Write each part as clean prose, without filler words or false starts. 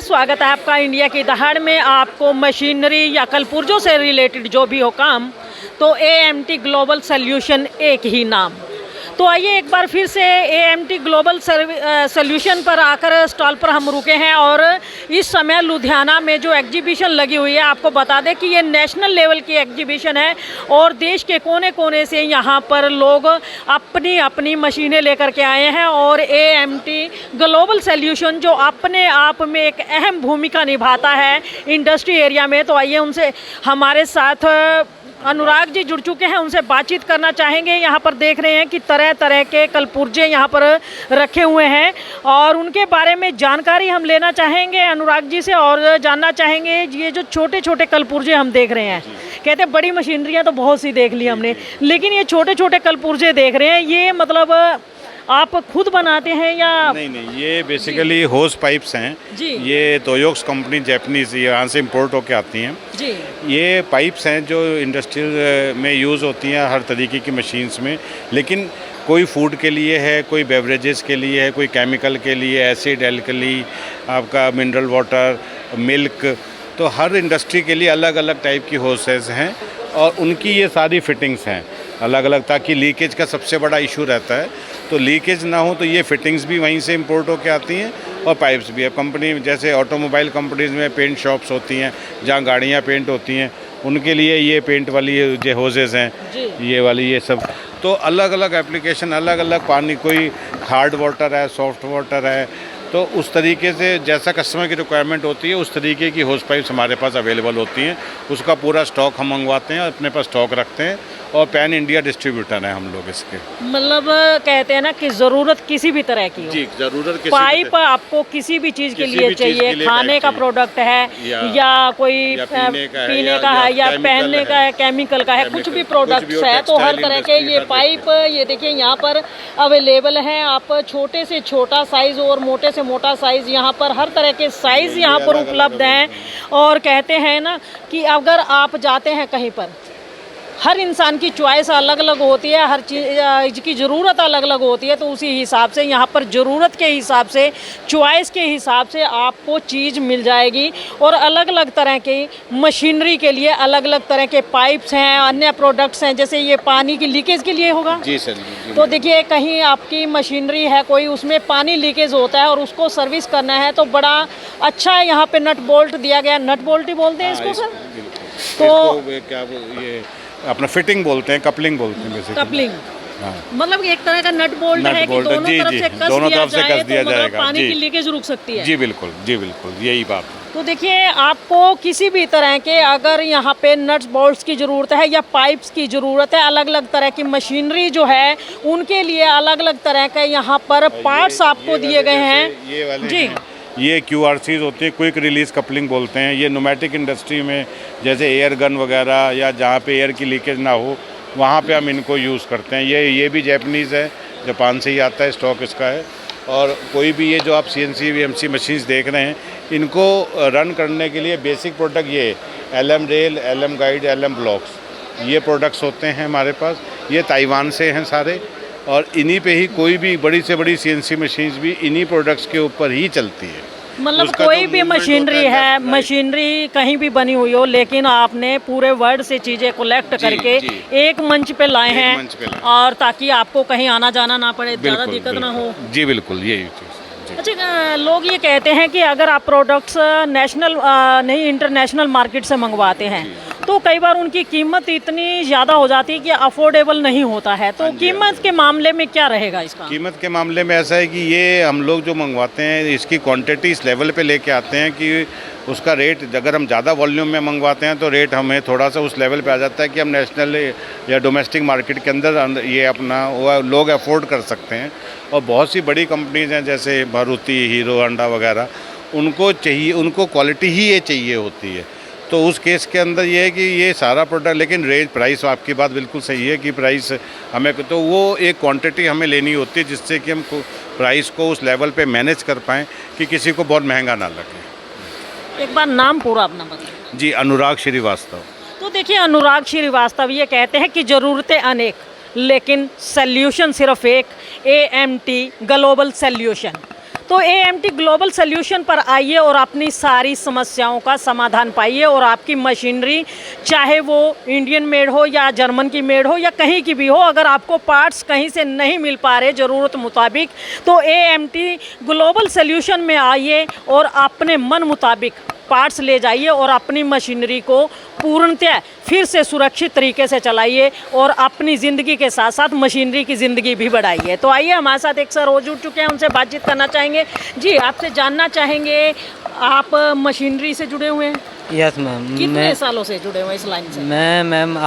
स्वागत है आपका इंडिया की दहाड़ में। आपको मशीनरी या कलपुर्जों से रिलेटेड जो भी हो काम, तो AMT ग्लोबल सॉल्यूशन एक ही नाम। तो आइए एक बार फिर से AMT ग्लोबल सॉल्यूशन पर आकर स्टॉल पर हम रुके हैं और इस समय लुधियाना में जो एग्जीबिशन लगी हुई है, आपको बता दें कि ये नेशनल लेवल की एग्जीबिशन है और देश के कोने कोने से यहाँ पर लोग अपनी अपनी मशीनें लेकर के आए हैं। और AMT ग्लोबल सॉल्यूशन जो अपने आप में एक अहम भूमिका निभाता है इंडस्ट्री एरिया में। तो आइए उनसे, हमारे साथ अनुराग जी जुड़ चुके हैं, उनसे बातचीत करना चाहेंगे। यहाँ पर देख रहे हैं कि तरह तरह के कलपुर्जे यहाँ पर रखे हुए हैं और उनके बारे में जानकारी हम लेना चाहेंगे अनुराग जी से। और जानना चाहेंगे ये जो छोटे छोटे कलपुर्जे हम देख रहे हैं, कहते हैं बड़ी मशीनरियाँ तो बहुत सी देख ली हमने, लेकिन ये छोटे छोटे कलपुर्जे देख रहे हैं, ये मतलब आप खुद बनाते हैं या? नहीं, ये बेसिकली होस पाइप्स हैं जी। ये तोयोक्स कंपनी जापानीज यहाँ से इंपोर्ट होके आती हैं जी। ये पाइप्स हैं जो इंडस्ट्रियल में यूज़ होती हैं हर तरीके की मशीन्स में, लेकिन कोई फूड के लिए है, कोई बेवरेजेस के लिए है, कोई केमिकल के लिए, एसिड एल्कली, आपका मिनरल वाटर, मिल्क, तो हर इंडस्ट्री के लिए अलग अलग टाइप की होसेस हैं और उनकी ये सारी फिटिंग्स हैं अलग अलग, ताकि लीकेज का सबसे बड़ा इशू रहता है, तो लीकेज ना हो तो ये फिटिंग्स भी वहीं से इंपोर्ट होके आती हैं और पाइप्स भी है। कंपनी जैसे ऑटोमोबाइल कंपनीज़ में पेंट शॉप्स होती हैं जहाँ गाड़ियाँ पेंट होती हैं, उनके लिए ये पेंट वाली जो होजेस हैं, ये वाली, ये सब तो अलग अलग एप्लीकेशन, अलग अलग पानी, कोई हार्ड वाटर है, सॉफ्ट वाटर है, तो उस तरीके से जैसा कस्टमर की रिक्वायरमेंट होती है उस तरीके की होस पाइप्स हमारे पास अवेलेबल होती हैं। उसका पूरा स्टॉक हम मंगवाते हैं, अपने पास स्टॉक रखते हैं और पैन इंडिया डिस्ट्रीब्यूटर हैं हम लोग इसके। मतलब कहते हैं ना कि ज़रूरत किसी भी तरह की हो जी, ज़रूरत किसी पाइप आपको किसी भी चीज़ के लिए चाहिए, खाने का प्रोडक्ट है या कोई पीने का है या पहनने का है, केमिकल का है, कुछ भी प्रोडक्ट्स है, तो हर तरह के ये पाइप, ये देखिए यहाँ पर अवेलेबल हैं। आप छोटे से छोटा साइज़ और मोटे से मोटा साइज़, यहाँ पर हर तरह के साइज़ यहाँ पर उपलब्ध हैं। और कहते हैं ना कि अगर आप जाते हैं कहीं पर, हर इंसान की चॉइस अलग अलग होती है, हर चीज़ की ज़रूरत अलग अलग होती है, तो उसी हिसाब से यहाँ पर ज़रूरत के हिसाब से, चॉइस के हिसाब से आपको चीज़ मिल जाएगी। और अलग अलग तरह की मशीनरी के लिए अलग अलग तरह के पाइप्स हैं, अन्य प्रोडक्ट्स हैं, जैसे ये पानी की लीकेज के लिए होगा जी सर जी। तो देखिए कहीं आपकी मशीनरी है कोई, उसमें पानी लीकेज होता है और उसको सर्विस करना है, तो बड़ा अच्छा है यहाँ पे नट बोल्ट दिया गया। नट बोल्ट ही बोलते हैं इसको सर? तो क्या ये अपना फिटिंग बोलते हैं, कपलिंग बोलते हैं बेसिकली। कपलिंग मतलब एक तरह का नट बोल्ट है कि दोनों तरफ से कस दिया जाए तो पानी की लीकेज रुक सकती है। जी बिल्कुल, जी बिल्कुल, यही बात है। तो देखिए आपको किसी भी तरह के अगर यहाँ पे नट्स बोल्ट्स की ज़रूरत है या पाइप्स की ज़रूरत है, अलग अलग तरह की मशीनरी जो है उनके लिए अलग अलग तरह के यहाँ पर पार्ट्स आपको दिए गए हैं जी। ये QRCs होती है, क्विक रिलीज़ कपलिंग बोलते हैं। ये न्यूमेटिक इंडस्ट्री में जैसे एयर गन वगैरह या जहाँ पे एयर की लीकेज ना हो वहाँ पे हम इनको यूज़ करते हैं। ये भी जापानीज़ है, जापान से ही आता है, स्टॉक इसका है। और कोई भी ये जो आप CNC VMC मशीन्स देख रहे हैं, इनको रन करने के लिए बेसिक प्रोडक्ट ये LM rail, LM guide, LM blocks, ये प्रोडक्ट्स होते हैं हमारे पास। ये ताइवान से हैं सारे और इन्हीं पे ही कोई भी बड़ी से बड़ी CNC मशीन्स भी इन्हीं प्रोडक्ट्स के ऊपर ही चलती है। मतलब कोई भी मशीनरी है, मशीनरी कहीं भी बनी हुई हो, लेकिन आपने पूरे वर्ल्ड से चीज़ें कलेक्ट करके एक मंच पे लाए हैं और ताकि आपको कहीं आना जाना ना पड़े, ज़्यादा दिक्कत ना हो। जी बिल्कुल, यही चीज़। अच्छा, लोग ये कहते हैं कि अगर आप प्रोडक्ट्स नेशनल नहीं इंटरनेशनल मार्केट से मंगवाते हैं तो कई बार उनकी कीमत इतनी ज़्यादा हो जाती है कि अफोर्डेबल नहीं होता है, तो कीमत के मामले में क्या रहेगा इसका? कीमत के मामले में ऐसा है कि ये हम लोग जो मंगवाते हैं इसकी क्वांटिटी इस लेवल पे लेके आते हैं कि उसका रेट, अगर हम ज़्यादा वॉल्यूम में मंगवाते हैं तो रेट हमें थोड़ा सा उस लेवल पे आ जाता है कि हम नेशनल या डोमेस्टिक मार्केट के अंदर ये अपना लोग अफोर्ड कर सकते हैं। और बहुत सी बड़ी कंपनीज़ हैं जैसे मारुति, हीरो, होंडा वगैरह, उनको चाहिए, उनको क्वालिटी ही ये चाहिए होती है। तो उस केस के अंदर ये है कि ये सारा प्रोडक्ट, लेकिन रेट प्राइस, आपकी बात बिल्कुल सही है कि प्राइस हमें, तो वो एक क्वांटिटी हमें लेनी होती है जिससे कि हम प्राइस को उस लेवल पे मैनेज कर पाएँ कि किसी को बहुत महंगा ना लगे। एक बार नाम पूरा अपना बताइए। जी, अनुराग श्रीवास्तव। तो देखिए अनुराग श्रीवास्तव ये कहते हैं कि ज़रूरतें अनेक लेकिन सल्यूशन सिर्फ एक, AMT ग्लोबल सॉल्यूशन। तो AMT ग्लोबल सॉल्यूशन पर आइए और अपनी सारी समस्याओं का समाधान पाइए और आपकी मशीनरी चाहे वो इंडियन मेड हो या जर्मन की मेड हो या कहीं की भी हो, अगर आपको पार्ट्स कहीं से नहीं मिल पा रहे ज़रूरत मुताबिक तो AMT ग्लोबल सॉल्यूशन में आइए और अपने मन मुताबिक पार्ट्स ले जाइए और अपनी मशीनरी को पूर्णतः फिर से सुरक्षित तरीके से चलाइए और अपनी ज़िंदगी के साथ साथ मशीनरी की ज़िंदगी भी बढ़ाइए। तो आइए, हमारे साथ एक सर हो जुड़ चुके हैं, उनसे बातचीत करना चाहेंगे। जी, आपसे जानना चाहेंगे, आप मशीनरी से जुड़े हुए हैं? Yes ma'am. कितने सालों से जुड़े हुए हैं इस लाइन से? मैं मैम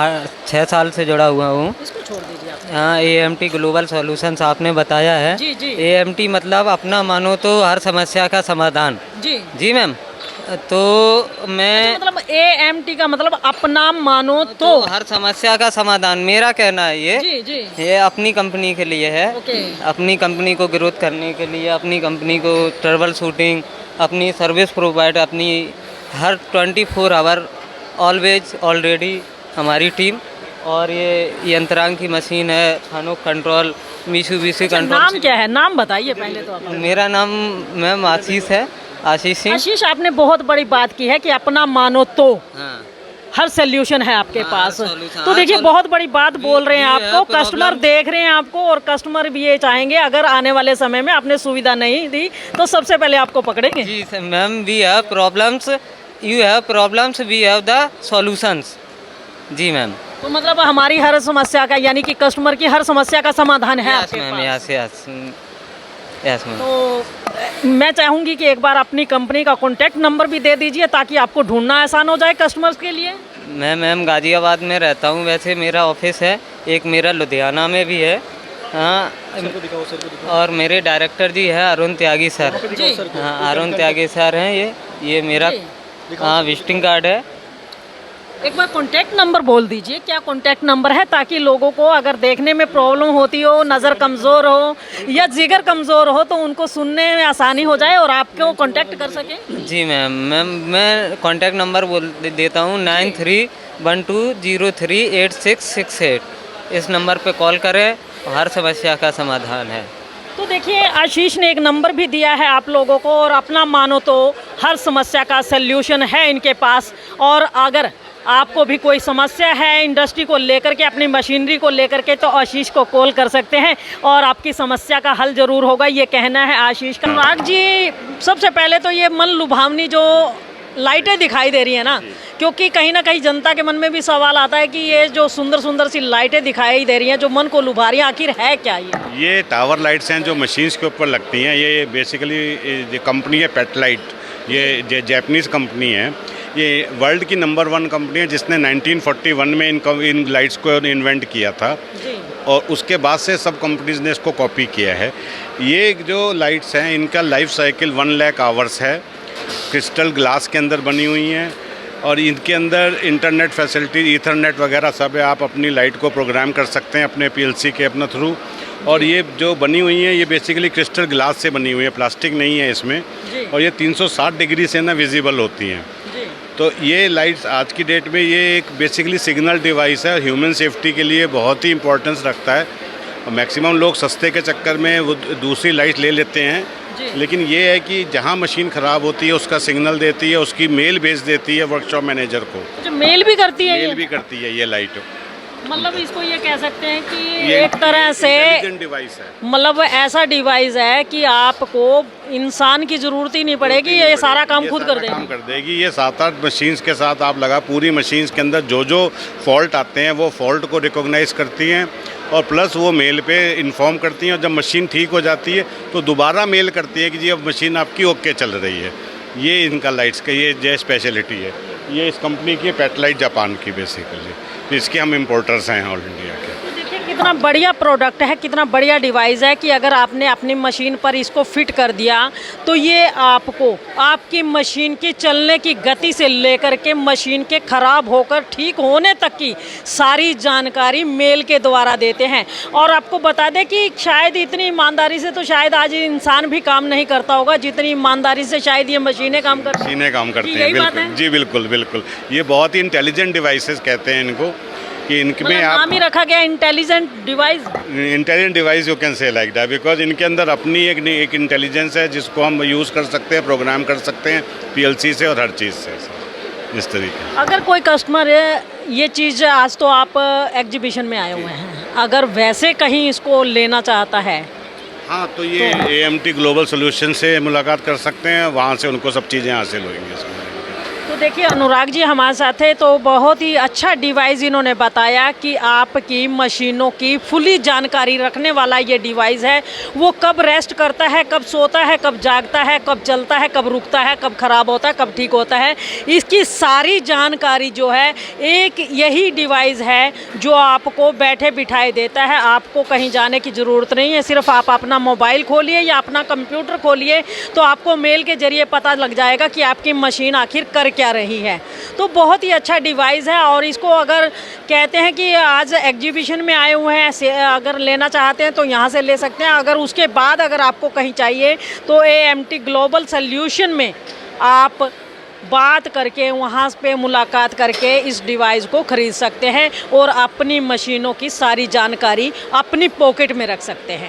6 साल से जुड़ा हुआ हूँ। इसको छोड़ दीजिए आप। हाँ, AMT ग्लोबल सॉल्यूशंस आपने बताया है। जी जी। AMT मतलब अपना मानो तो हर समस्या का समाधान। जी जी मैम। तो मैं मतलब AMT का मतलब अपना मानो तो हर समस्या का समाधान, मेरा कहना है ये। जी जी। ये अपनी कंपनी के लिए है। ओके। अपनी कंपनी को ग्रोथ करने के लिए, अपनी कंपनी को ट्रबल शूटिंग, अपनी सर्विस प्रोवाइड, अपनी हर 24 आवर ऑलवेज ऑलरेडी हमारी टीम। और ये यंत्रांग की मशीन है, फानुक कंट्रोल, मित्सुबिशी कंट्रोल। नाम क्या है? नाम बताइए पहले तो आप। मेरा नाम मैम आशीष है, आशीष सिंह। आशीष, आपने बहुत बड़ी बात की है कि अपना मानो तो हाँ। हर सोल्यूशन है आपके हाँ, पास। solution, तो देखिए, बहुत बड़ी बात बोल रहे हैं भी है, आपको, कस्टमर problem। देख रहे हैं आपको और कस्टमर भी ये चाहेंगे अगर आने वाले समय में आपने सुविधा नहीं दी तो सबसे पहले आपको पकड़ेंगे। जी ma'am, we have problems, you have problems, we have the solutions. जी मैम। तो मतलब हमारी हर समस्या का, यानी कि कस्टमर की हर समस्या का समाधान है यस आपके मैम, पास। Yes yes yes ma'am. तो मैं चाहूँगी कि एक बार अपनी कंपनी का कॉन्टैक्ट नंबर भी दे दीजिए ताकि आपको ढूंढना आसान हो जाए कस्टमर्स के लिए। मैं मैम गाज़ियाबाद में रहता हूँ, वैसे मेरा ऑफिस है, एक मेरा लुधियाना में भी है। हाँ, और मेरे डायरेक्टर जी है अरुण त्यागी सर। जी। हाँ, अरुण त्यागी सर हैं। ये मेरा हाँ विजिटिंग कार्ड है। एक बार कॉन्टैक्ट नंबर बोल दीजिए, क्या कॉन्टैक्ट नंबर है, ताकि लोगों को अगर देखने में प्रॉब्लम होती हो, नज़र कमज़ोर हो या जिगर कमज़ोर हो तो उनको सुनने में आसानी हो जाए और आपको कॉन्टैक्ट कर सकें। जी मैम, मैं कॉन्टैक्ट नंबर बोल देता हूँ 9312038668। इस नंबर पे कॉल करें, हर समस्या का समाधान है। तो देखिए, आशीष ने एक नंबर भी दिया है आप लोगों को और अपना मानो तो हर समस्या का सल्यूशन है इनके पास। और अगर आपको भी कोई समस्या है इंडस्ट्री को लेकर के, अपनी मशीनरी को लेकर के, तो आशीष को कॉल कर सकते हैं और आपकी समस्या का हल ज़रूर होगा, ये कहना है आशीष का। अनुराग जी, सबसे पहले तो ये मन लुभावनी जो लाइटें दिखाई दे रही है ना, क्योंकि कहीं ना कहीं जनता के मन में भी सवाल आता है कि ये जो सुंदर सुंदर सी लाइटें दिखाई दे रही हैं जो मन को लुभा रही हैं, आखिर है क्या ये टावर लाइट्स हैं जो मशीन्स के ऊपर लगती हैं। ये बेसिकली कंपनी है पेटलाइट, ये जैपनीज़ कंपनी है। ये वर्ल्ड की नंबर 1 कंपनी है जिसने 1941 में इन लाइट्स को इन्वेंट किया था जी। और उसके बाद से सब कंपनीज़ ने इसको कॉपी किया है। ये जो लाइट्स हैं इनका लाइफ साइकिल 1 लाख आवर्स है, क्रिस्टल ग्लास के अंदर बनी हुई हैं और इनके अंदर इंटरनेट फैसिलिटी, ईथरनेट वगैरह सब है। आप अपनी लाइट को प्रोग्राम कर सकते हैं अपने PLC के अपना थ्रू। और ये जो बनी हुई है ये बेसिकली क्रिस्टल ग्लास से बनी हुई है, प्लास्टिक नहीं है इसमें। और ये 360 डिग्री से ना विजिबल होती हैं। तो ये लाइट्स आज की डेट में ये एक बेसिकली सिग्नल डिवाइस है, ह्यूमन सेफ्टी के लिए बहुत ही इंपॉर्टेंस रखता है। मैक्सिमम लोग सस्ते के चक्कर में वो दूसरी लाइट ले लेते हैं, लेकिन ये है कि जहाँ मशीन ख़राब होती है उसका सिग्नल देती है, उसकी मेल भेज देती है वर्कशॉप मैनेजर को। जो मेल भी करती है, मेल भी करती है ये लाइट। मतलब इसको ये कह सकते हैं कि ये एक तरह से डिवाइस है, मतलब ऐसा डिवाइस है कि आपको इंसान की ज़रूरत ही नहीं पड़ेगी, ये सारा काम खुद कर देगी। ये 7-8 मशीन्स के साथ आप लगा, पूरी मशीन्स के अंदर जो जो फॉल्ट आते हैं वो फॉल्ट को रिकॉग्नाइज करती हैं और प्लस वो मेल पे इन्फॉर्म करती हैं। और जब मशीन ठीक हो जाती है तो दोबारा मेल करती है कि जी अब मशीन आपकी ओके चल रही है। ये इनका लाइट्स का ये स्पेशलिटी है। ये इस कंपनी की पेटलाइट जापान की बेसिकली, इसके हम इम्पोर्टर्स हैं ऑल इंडिया के। तो देखिए कितना बढ़िया प्रोडक्ट है, कितना बढ़िया डिवाइस है कि अगर आपने अपनी मशीन पर इसको फिट कर दिया तो ये आपको आपकी मशीन की चलने की गति से लेकर के मशीन के ख़राब होकर ठीक होने तक की सारी जानकारी मेल के द्वारा देते हैं। और आपको बता दें कि शायद इतनी ईमानदारी से तो शायद आज इंसान भी काम नहीं करता होगा जितनी ईमानदारी से शायद ये मशीनें काम करती हैं। जी बिल्कुल बिल्कुल। ये बहुत ही इंटेलिजेंट डिवाइसेस कहते हैं इनको। कि इनमें मतलब नाम ही रखा गया intelligent device. Intelligent device you can say like that, because इनके अंदर अपनी एक इंटेलिजेंस है जिसको हम यूज़ कर सकते हैं, प्रोग्राम कर सकते हैं पीएलसी से और हर चीज़ से, इस तरीके। अगर कोई कस्टमर ये चीज़, आज तो आप एग्जीबिशन में आए हुए हैं, अगर वैसे कहीं इसको लेना चाहता है हाँ तो ये AMT ग्लोबल सोल्यूशन से मुलाकात कर सकते हैं, वहाँ से उनको सब चीज़ें हासिल होंगी इसमें। तो देखिए अनुराग जी हमारे साथ है, तो बहुत ही अच्छा डिवाइस इन्होंने बताया कि आपकी मशीनों की फुली जानकारी रखने वाला ये डिवाइस है। वो कब रेस्ट करता है, कब सोता है, कब जागता है, कब चलता है, कब रुकता है, कब ख़राब होता है, कब ठीक होता है, इसकी सारी जानकारी जो है एक यही डिवाइस है जो आपको बैठे बिठाए देता है। आपको कहीं जाने की ज़रूरत नहीं है, सिर्फ आप अपना मोबाइल खोलिए या अपना कंप्यूटर खोलिए तो आपको मेल के ज़रिए पता लग जाएगा कि आपकी मशीन आखिर कर क्या रही है। तो बहुत ही अच्छा डिवाइस है और इसको अगर कहते हैं कि आज एग्जीबिशन में आए हुए हैं, अगर लेना चाहते हैं तो यहाँ से ले सकते हैं। अगर उसके बाद अगर आपको कहीं चाहिए तो AMT ग्लोबल सॉल्यूशन में आप बात करके, वहाँ पे मुलाकात करके इस डिवाइस को ख़रीद सकते हैं और अपनी मशीनों की सारी जानकारी अपनी पॉकेट में रख सकते हैं।